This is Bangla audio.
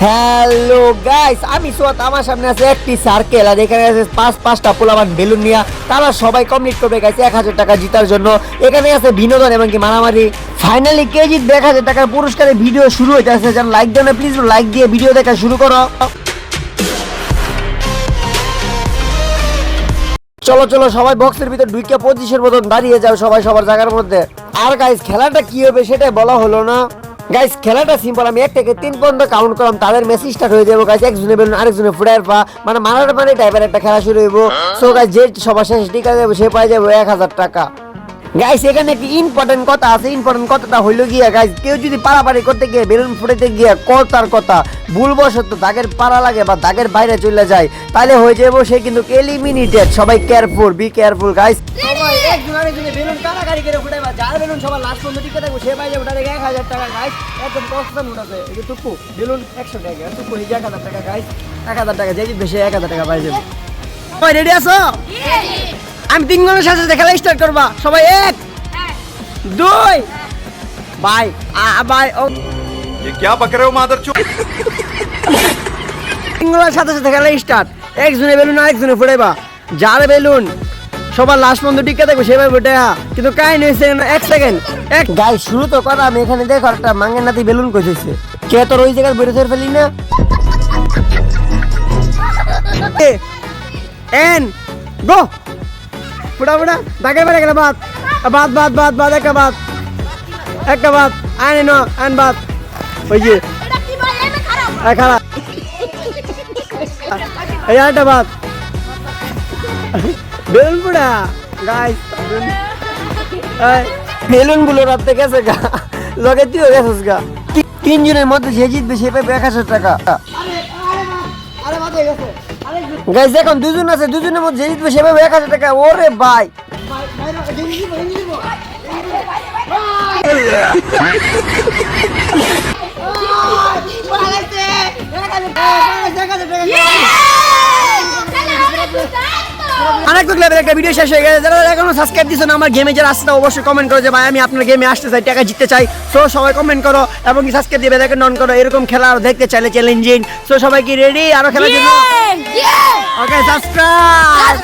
হ্যালো গাইস, আমি সোয়াত। আমার সামনে আছে একটি সার্কেল, আর এখানে আছে পাঁচটা পোলাবান বেলুন নিয়ে। তারা সবাই কমপ্লিট করবে গাইস 1000 টাকা জিতার জন্য। এখানে আছে বিনোদন এবং কি মারামারি। ফাইনালি কে জিতবে 1000 টাকার পুরস্কারের ভিডিও শুরু হইতে আছে। যেন লাইক দেন, প্লিজ লাইক দিয়ে ভিডিও দেখা শুরু করো। চলো চলো সবাই বক্সের ভিতর ঢুকে 25-এর মতন দাঁড়িয়ে যাও, সবাই সবার জায়গার মধ্যে। আর গাইস খেলাটা কি হবে সেটাই বলা হলো না। গাইস খেলাটা সিম্পল, আমি 1 থেকে 3 পর্যন্ত কাউন্ট করলাম, তাদের মেসি স্টার্ট হয়ে যাবো গাইস। একজনে বেলুন আরেকজনে ফুটার পা, মানে মারার মানে টাইপের একটা খেলা শুরু হইব। সো গাইস যে সবার শেষ টিকা যাবে সে পাই যাবে 1000 টাকা। গাইস এখানে একটি ইম্পর্টেন্ট কথা আছে। ইম্পর্টেন্ট কথাটা হইলো গিয়া গাইস, কেউ যদি পারাপারি করতে গিয়ে বেলুন ফুটাইতে গিয়া কথার কথা ভুলবশত দাগের পাড়া লাগে বা দাগের বাইরে চলে যায়, তাহলে হয়ে যাবো সে কিন্তু এলিমিনেটেড। সবাই কেয়ারফুল, বি কেয়ারফুল গাইস। সবাই একজন আরেকজনে বেলুন কাড়াকাড়ি করে ফুটাইবা, যার বেলুন সবার লাস্ট পর্যন্ত টিকে থাকবে সে পাই যাবে ডাইরেক্ট 1000 টাকা গাইস। একদম কনস্ট্যান্ট উঠাছে এই যে টুকু বেলুন 100 টাকা, টুকু 1000 টাকা গাইস। 1000 টাকা যে জিতবে সে 1000 টাকা পাই যাবে। সবাই রেডি আছো? আমি 3 জনের সাথে খেলা স্টার্ট করবা। সবাই 1 2 বাই বাই। ও ये क्या बक रहे हो मादरचोद? তিনজনের সাথে খেলা স্টার্ট। একজনে বেলুন আরেকজনে ফুটাইবা, যার বেলুন সবার লাস্ট পর্যন্ত টিকে থাকবে সেভাবে ফুটে। কিন্তু কাহিনী হয়েছে 1 সেকেন্ড। এক গাই শুরু তো করা। আমি এখানে দেখো একটা মাঙ্গের নাতি বেলুন কইতেছে, কে তোর ওই জায়গায় বেরো ধরে ফেলি না। এন গো ফুটা ফুটা দাগে বেড়ে গেলে বাদ বাদ বাদ বাদ বাদ একটা বাদ আইনে ন আইন বাদ। ওই যে খারাপ এই আরেকটা বাদ বেলুন ফুটা গাইস। বেলুন গুলো রাখতে গেছে গা, লগে তুইও গেছিস গা। 3 জনের মধ্যে যে জিতবে সে পাবে 1000 টাকা গাইস। এখন 2 জন আছে, 2 জনের মধ্যে যে জিতবে সে পাবে 1000 টাকা। ওরে ভাই অনেক লেভেলের একটা ভিডিও শেষ হয়ে গেছে। যারা এখনো সাবস্ক্রাইব দিছো না আমার গেমে যারা আসছে অবশ্যই কমেন্ট করো যে ভাই আমি আপনার গেমে আসতে চাই, টাকা জিততে চাই। সো সবাই কমেন্ট করো এবং কি সাবস্ক্রাইব দিয়ে বেলাইকন অন করো। এরকম খেলা আরো দেখতে চাইলে চ্যালেঞ্জিং। সো সবাই কি রেডি আরো খেলার জন্য? ওকে সাবস্ক্রাইব।